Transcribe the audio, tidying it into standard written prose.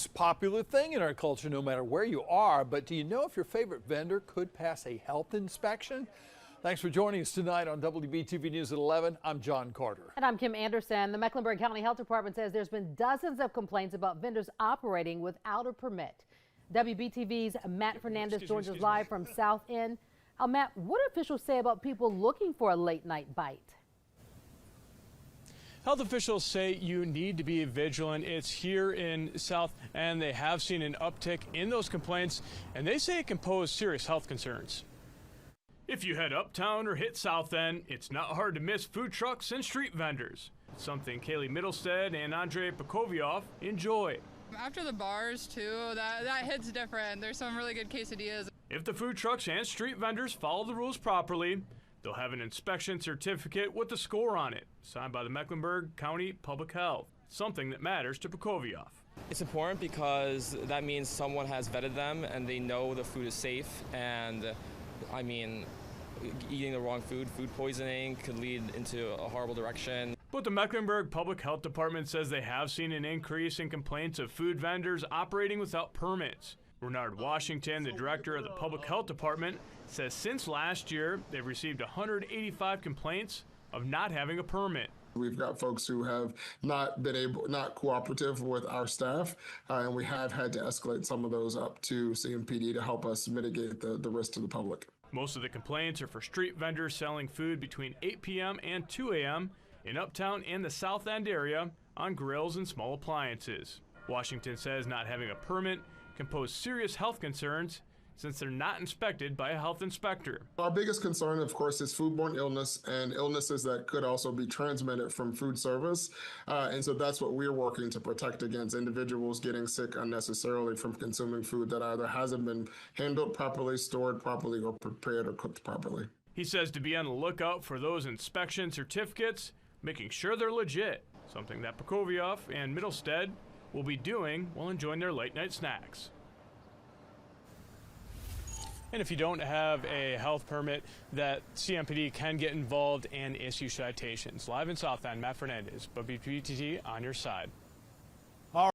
It's a popular thing in our culture no matter where you are, but do you know if your favorite vendor could pass a health inspection? Thanks for joining us tonight on WBTV News at 11. I'm John Carter. And I'm Kim Anderson. The Mecklenburg County Health Department says there's been dozens of complaints about vendors operating without a permit. WBTV's Matt Fernandez joins us live from South End. Matt, what do officials say about people looking for a late night bite? Health officials say you need to be vigilant. It's here in South End. They have seen an uptick in those complaints, and they say it can pose serious health concerns. If you head uptown or hit South End, it's not hard to miss food trucks and street vendors. Something Kaylee Middlestead and Andre Pakoviov enjoy. After the bars, too, that hits different. There's some really good quesadillas. If the food trucks and street vendors follow the rules properly, they'll have an inspection certificate with a score on it, signed by the Mecklenburg County Public Health, something that matters to Pakoviov. It's important because that means someone has vetted them and they know the food is safe. And I mean, eating the wrong food poisoning, could lead into a horrible direction. But the Mecklenburg Public Health Department says they have seen an increase in complaints of food vendors operating without permits. Renard Washington, the director of the Public Health Department, says since last year, they've received 185 complaints of not having a permit. We've got folks who have not cooperative with our staff, and we have had to escalate some of those up to CMPD to help us mitigate the risk to the public. Most of the complaints are for street vendors selling food between 8 p.m. and 2 a.m. in Uptown and the South End area on grills and small appliances. Washington says not having a permit can pose serious health concerns since they're not inspected by a health inspector. Our biggest concern, of course, is foodborne illness and illnesses that could also be transmitted from food service. And so that's what we're working to protect against, individuals getting sick unnecessarily from consuming food that either hasn't been handled properly, stored properly, or prepared or cooked properly. He says to be on the lookout for those inspection certificates, making sure they're legit, something that Pakoviov and Middlestead will be doing while enjoying their late night snacks. And if you don't have a health permit, that CMPD can get involved and issue citations. Live in South End, Matt Fernandez, WBTV on your side.